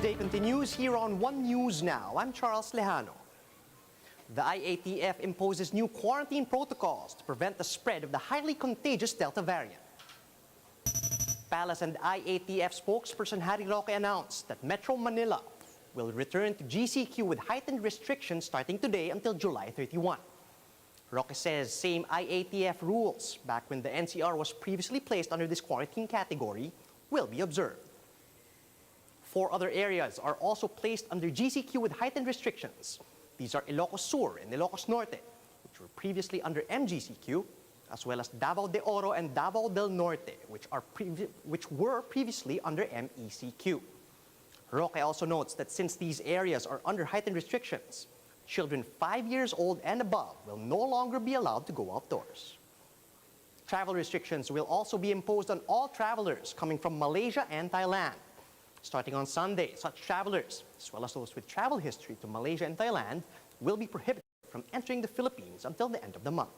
Day continues here on One News Now. I'm Charles Lejano. The IATF imposes new quarantine protocols to prevent the spread of the highly contagious Delta variant. Palace and IATF spokesperson Harry Roque announced that Metro Manila will return to GCQ with heightened restrictions starting today until July 31. Roque says same IATF rules back when the NCR was previously placed under this quarantine category will be observed. 4 other areas are also placed under GCQ with heightened restrictions. These are Ilocos Sur and Ilocos Norte, which were previously under MGCQ, as well as Davao de Oro and Davao del Norte, which were previously under MECQ. Roque also notes that since these areas are under heightened restrictions, children 5 years old and above will no longer be allowed to go outdoors. Travel restrictions will also be imposed on all travelers coming from Malaysia and Thailand. Starting on Sunday, such travelers, as well as those with travel history to Malaysia and Thailand, will be prohibited from entering the Philippines until the end of the month.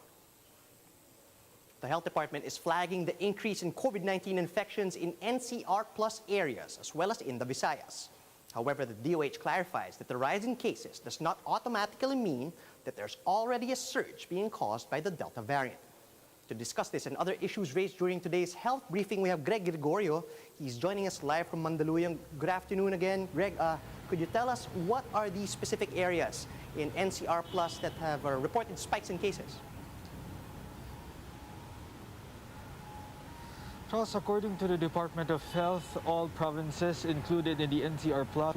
The Health Department is flagging the increase in COVID-19 infections in NCR plus areas, as well as in the Visayas. However, the DOH clarifies that the rise in cases does not automatically mean that there's already a surge being caused by the Delta variant. To discuss this and other issues raised during today's health briefing, we have Greg Gregorio. He's joining us live from Mandaluyong. Good afternoon again. Greg, could you tell us what are the specific areas in NCR Plus that have reported spikes in cases? Charles, according to the Department of Health, all provinces included in the NCR Plus,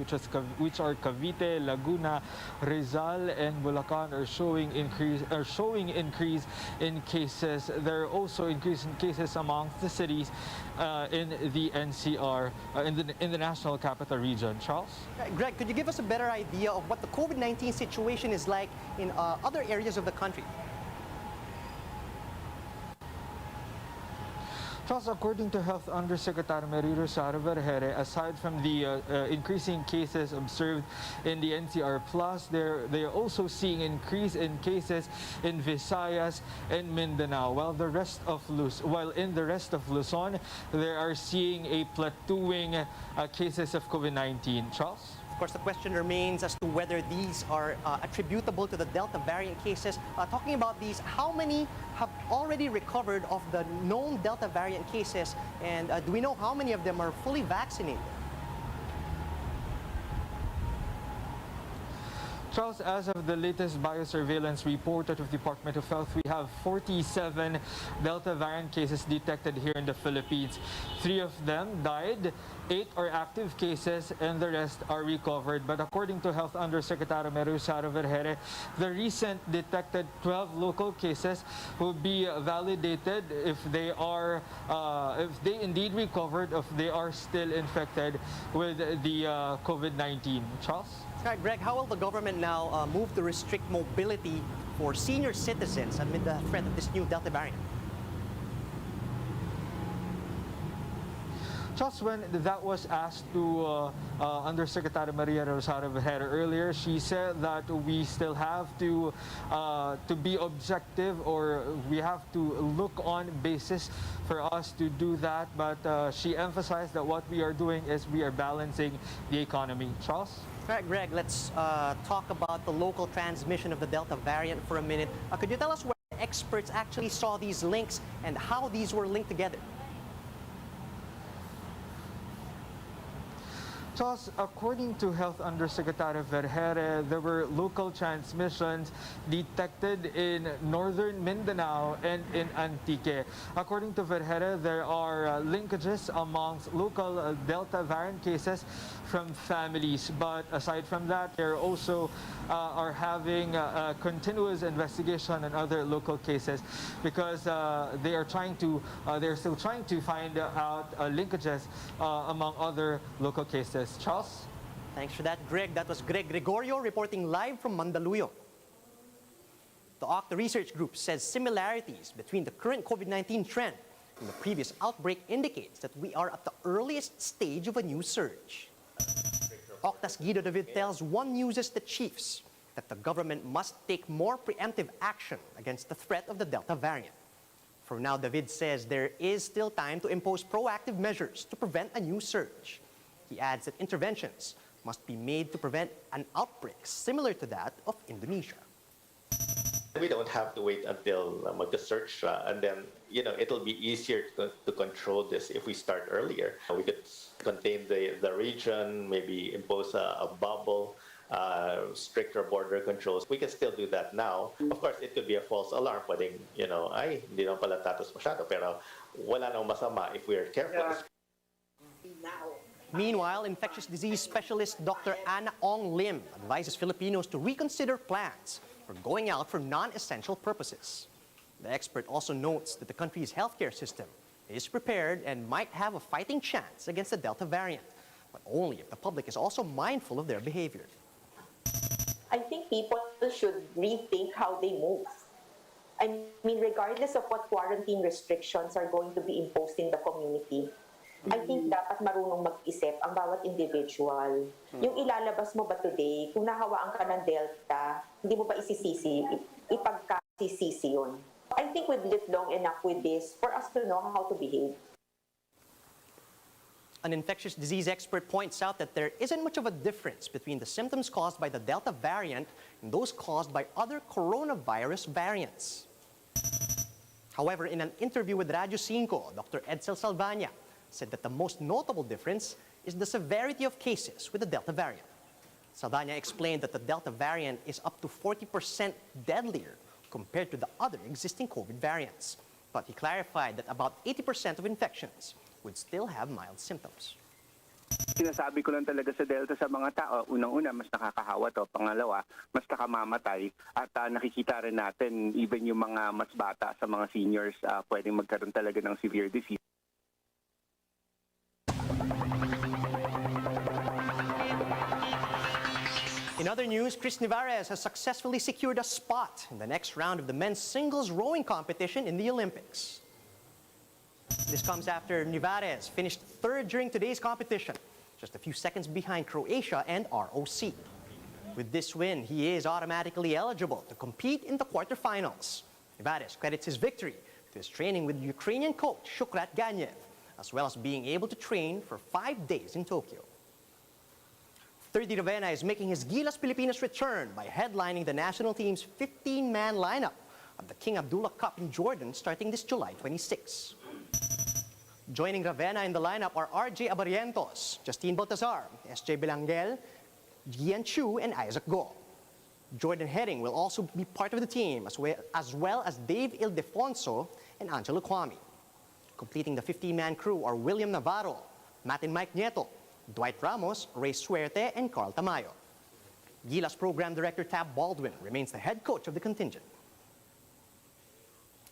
which are Cavite, Laguna, Rizal, and Bulacan, are showing increase in cases. There are also increase in cases amongst the cities in the NCR, in the National Capital Region. Charles? Greg, could you give us a better idea of what the COVID-19 situation is like in other areas of the country? Charles, according to Health Undersecretary Maria Rosara Vergere, aside from the increasing cases observed in the NCR Plus, they're also seeing increase in cases in Visayas and Mindanao. While in the rest of Luzon, they are seeing a plateauing cases of COVID-19. Charles? Of course, the question remains as to whether these are attributable to the Delta variant cases. Talking about these, how many have already recovered of the known Delta variant cases, and do we know how many of them are fully vaccinated? Charles, as of the latest biosurveillance report out of the Department of Health, we have 47 Delta variant cases detected here in the Philippines. 3 of them died, 8 are active cases, and the rest are recovered. But according to Health Undersecretary Maria Rosara Vergere, the recent detected 12 local cases will be validated if they indeed recovered, if they are still infected with the COVID-19. Charles? All right, Greg, how will the government now move to restrict mobility for senior citizens amid the threat of this new Delta variant? Just when that was asked to Undersecretary Maria Rosara Vergere earlier, she said that we still have to be objective, or we have to look on basis for us to do that. But she emphasized that what we are doing is we are balancing the economy. Charles? All right, Greg, let's talk about the local transmission of the Delta variant for a minute. Could you tell us where experts actually saw these links and how these were linked together? Charles, according to Health Undersecretary Vergere, there were local transmissions detected in northern Mindanao and in Antique. According to Vergere, there are linkages amongst local Delta variant cases from families. But aside from that, they also are having a continuous investigation on other local cases, because they're still trying to find out linkages among other local cases. Charles? Thanks for that, Greg. That was Greg Gregorio reporting live from Mandaluyong. The Octa Research Group says similarities between the current COVID-19 trend and the previous outbreak indicates that we are at the earliest stage of a new surge. Octa's Guido David tells One News' The Chiefs that the government must take more preemptive action against the threat of the Delta variant. For now, David says there is still time to impose proactive measures to prevent a new surge. He adds that interventions must be made to prevent an outbreak similar to that of Indonesia. We don't have to wait until mag-search and then, it'll be easier to control this if we start earlier. We could contain the region, maybe impose a bubble, stricter border controls. We can still do that now. Of course, it could be a false alarm. Pwedeng, ay, hindi naman pala tatas masyado. Pero wala nang masama if we are careful. Meanwhile, infectious disease specialist Dr. Ana Ong Lim advises Filipinos to reconsider plans for going out for non-essential purposes. The expert also notes that the country's healthcare system is prepared and might have a fighting chance against the Delta variant, but only if the public is also mindful of their behavior. I think people should rethink how they move. I mean, regardless of what quarantine restrictions are going to be imposed in the community, I think dapat marunong mag-isip ang bawat individual. Yung ilalabas mo ba today, kung nahawaan ka ng Delta, hindi mo ba isisisi, ipagkasisisi yun. I think we've lived long enough with this for us to know how to behave. An infectious disease expert points out that there isn't much of a difference between the symptoms caused by the Delta variant and those caused by other coronavirus variants. However, in an interview with Radio 5, Dr. Edsel Salvaña said that the most notable difference is the severity of cases with the Delta variant. Salvaña explained that the Delta variant is up to 40% deadlier compared to the other existing COVID variants. But he clarified that about 80% of infections would still have mild symptoms. Sinasabi ko lang talaga sa Delta sa mga tao, unang-una, mas nakakahawa to. Pangalawa, mas nakamamatay. At nakikita rin natin, even yung mga mas bata sa mga seniors, pwedeng magkaroon talaga ng severe disease. In other news, Cris Nievarez has successfully secured a spot in the next round of the men's singles rowing competition in the Olympics. This comes after Nievarez finished third during today's competition, just a few seconds behind Croatia and ROC. With this win, he is automatically eligible to compete in the quarterfinals. Nievarez credits his victory to his training with Ukrainian coach Shukrat Ganyev, as well as being able to train for 5 days in Tokyo. 30 Ravenna is making his Gilas Pilipinas return by headlining the national team's 15-man lineup at the King Abdullah Cup in Jordan starting this July 26. Joining Ravenna in the lineup are RJ Abarientos, Justine Baltazar, SJ Belangel, Gian Chu, and Isaac Go. Jordan Herring will also be part of the team, as well as Dave Ildefonso and Angelo Kwame. Completing the 15-man crew are William Navarro, Matt and Mike Nieto, Dwight Ramos, Ray Suerte, and Carl Tamayo. Gilas Program Director Tab Baldwin remains the head coach of the contingent.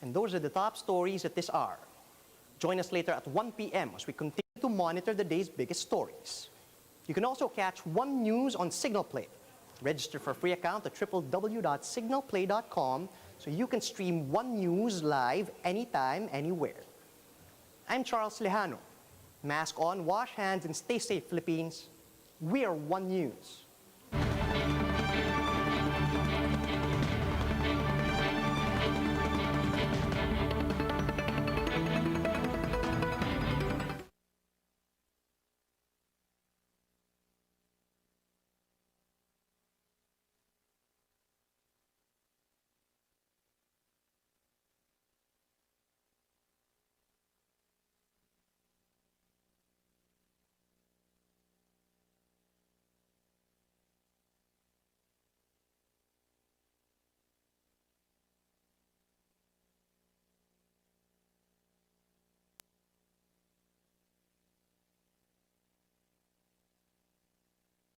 And those are the top stories at this hour. Join us later at 1 p.m. as we continue to monitor the day's biggest stories. You can also catch One News on Signal Play. Register for a free account at www.signalplay.com so you can stream One News live anytime, anywhere. I'm Charles Lejano. Mask on, wash hands, and stay safe, Philippines. We are One News.